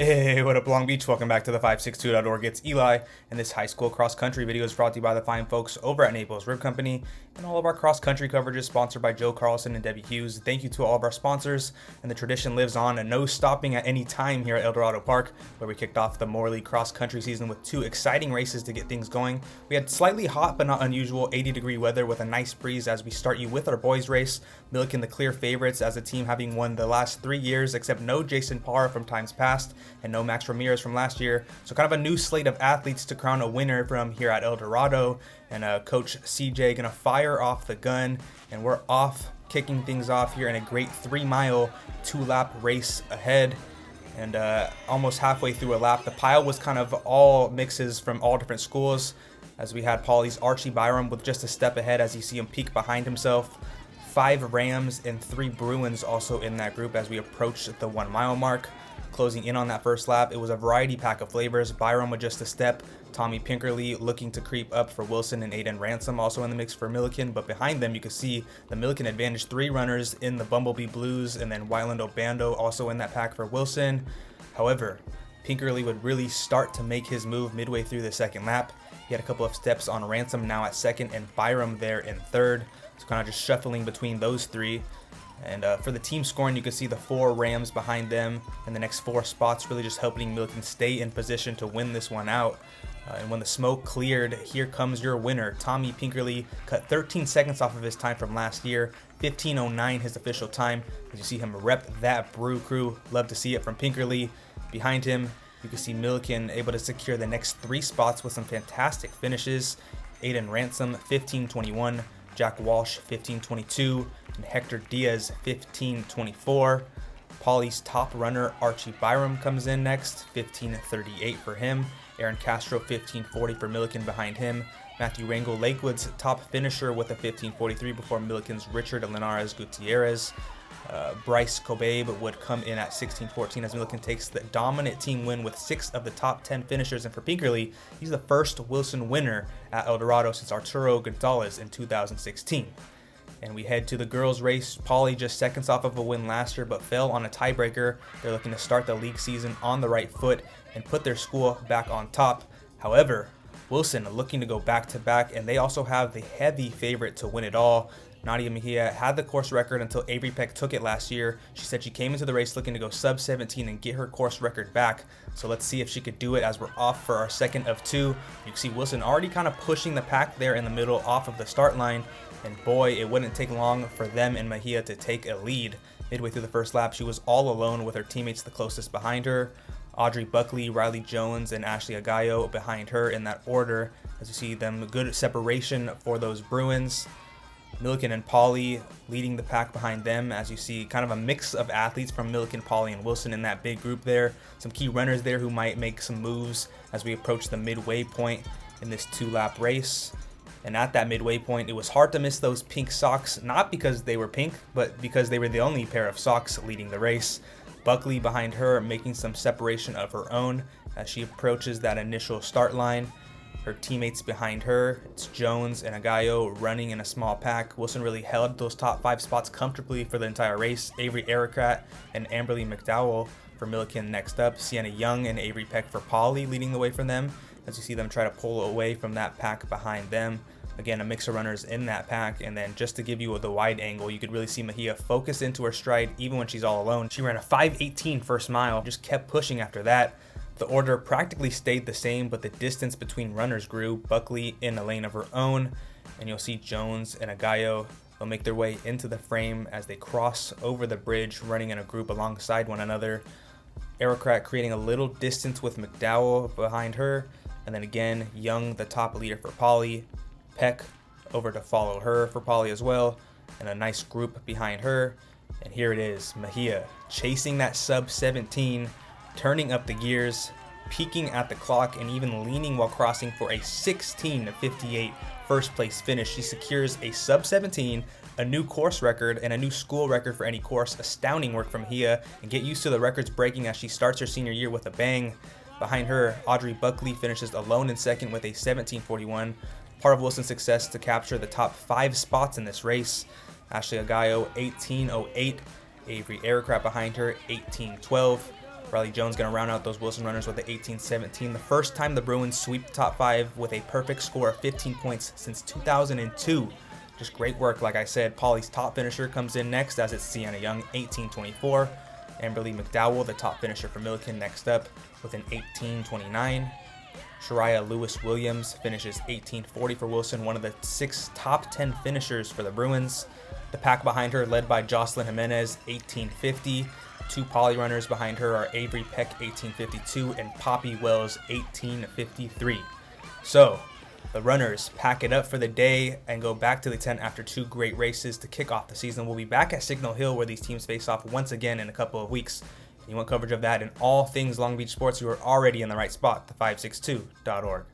Hey, what up, Long Beach? Welcome back to the 562.org. It's Eli, and this high school cross country video is brought to you by the fine folks over at Naples Rib Company, and all of our cross country coverage is sponsored by Joe Carlson and Debbie Hughes. Thank you to all of our sponsors, and the tradition lives on, and no stopping at any time here at El Dorado Park, where we kicked off the Morley cross country season with two exciting races to get things going. We had slightly hot but not unusual 80-degree weather with a nice breeze as we start you with our boys race. Milliken the clear favorites as a team having won the last 3 years, except no Jason Parr from times past and no Max Ramirez from last year. So kind of a new slate of athletes to crown a winner from here at El Dorado. And Coach CJ gonna fire off the gun, and we're off, kicking things off here in a great 3-mile, 2-lap race ahead. And almost halfway through a lap, the pile was kind of all mixes from all different schools, as we had Paulie's Archie Byram with just a step ahead as you see him peek behind himself. 5 Rams and 3 Bruins also in that group as we approach the 1-mile mark. Closing in on that first lap, it was a variety pack of flavors. Byram with just a step, Tommy Pinkerley looking to creep up for Wilson, and Aiden Ransom also in the mix for Milliken. But behind them, you can see the Milliken advantage, 3 runners in the Bumblebee Blues, and then Wyland Obando also in that pack for Wilson. However, Pinkerley would really start to make his move midway through the second lap. He had a couple of steps on Ransom now at second, and Byram there in third. So kind of just shuffling between those 3. And for the team scoring, you can see the 4 Rams behind them in the next 4 spots, really just helping Milliken stay in position to win this one out. And when the smoke cleared, here comes your winner. Tommy Pinkerley cut 13 seconds off of his time from last year, 15:09 his official time. As you see him rep that Brew Crew, love to see it from Pinkerley. Behind him, you can see Milliken able to secure the next 3 spots with some fantastic finishes. Aiden Ransom, 15:21. Jack Walsh, 15:22, and Hector Diaz, 15:24. Paulie's top runner, Archie Byram, comes in next, 15:38 for him. Aaron Castro, 15:40 for Milliken behind him. Matthew Rangel, Lakewood's top finisher with a 15:43 before Milliken's Richard Linares Gutierrez. Bryce Kobabe would come in at 16:14 as Milliken takes the dominant team win with 6 of the top 10 finishers. And for Pinkerley, he's the first Wilson winner at El Dorado since Arturo Gonzalez in 2016. And we head to the girls race. Paulie just seconds off of a win last year, but fell on a tiebreaker. They're looking to start the league season on the right foot and put their school back on top. However, Wilson looking to go back-to-back, and they also have the heavy favorite to win it all. Nadia Mejia had the course record until Avery Peck took it last year. She said she came into the race looking to go sub 17 and get her course record back. So let's see if she could do it as we're off for our second of 2. You can see Wilson already kind of pushing the pack there in the middle off of the start line. And boy, it wouldn't take long for them and Mejia to take a lead. Midway through the first lap, she was all alone with her teammates the closest behind her. Audrey Buckley, Riley Jones, and Ashley Agallo behind her in that order. As you see them, good separation for those Bruins. Milliken and Paulie leading the pack behind them, as you see kind of a mix of athletes from Milliken, Paulie, and Wilson in that big group there. Some key runners there who might make some moves as we approach the midway point in this 2-lap race. And at that midway point, it was hard to miss those pink socks, not because they were pink, but because they were the only pair of socks leading the race. Buckley behind her making some separation of her own as she approaches that initial start line. Her teammates behind her, it's Jones and Agallo running in a small pack. Wilson really held those top 5 spots comfortably for the entire race. Avery Aricrat and Amberly McDowell for Milliken next up. Sienna Young and Avery Peck for Paulie leading the way for them as you see them try to pull away from that pack behind them. Again, a mix of runners in that pack, and then just to give you the wide angle, you could really see Mejia focus into her stride even when she's all alone. She ran a 5:18 first mile, just kept pushing after that. The order practically stayed the same, but the distance between runners grew. Buckley in a lane of her own, and you'll see Jones and Agallo. They'll make their way into the frame as they cross over the bridge, running in a group alongside one another. Aricrat creating a little distance with McDowell behind her, and then again, Young, the top leader for Paulie. Peck over to follow her for Paulie as well, and a nice group behind her. And here it is, Mejia chasing that sub 17, turning up the gears, peaking at the clock, and even leaning while crossing for a 16:58 first place finish. She secures a sub 17, a new course record, and a new school record for any course. Astounding work from Mejia, and get used to the records breaking as she starts her senior year with a bang. Behind her, Audrey Buckley finishes alone in second with a 17:41. Part of Wilson's success to capture the top 5 spots in this race. Ashley Agallo, 18:08. Avery Aricrat behind her, 18:12. Riley Jones going to round out those Wilson runners with the 18-17. The first time the Bruins sweep the top 5 with a perfect score of 15 points since 2002. Just great work, like I said. Paulie's top finisher comes in next, as it's Sienna Young, 18-24. Amberly McDowell, the top finisher for Milliken, next up with an 18-29. Shariah Lewis-Williams finishes 18-40 for Wilson, one of the 6 top 10 finishers for the Bruins. The pack behind her, led by Jocelyn Jimenez, 18-50. 2 poly runners behind her are Avery Peck, 18-52, and Poppy Wells, 18-53. So, the runners pack it up for the day and go back to the tent after 2 great races to kick off the season. We'll be back at Signal Hill, where these teams face off once again in a couple of weeks. If you want coverage of that and all things Long Beach sports, you are already in the right spot, the562.org.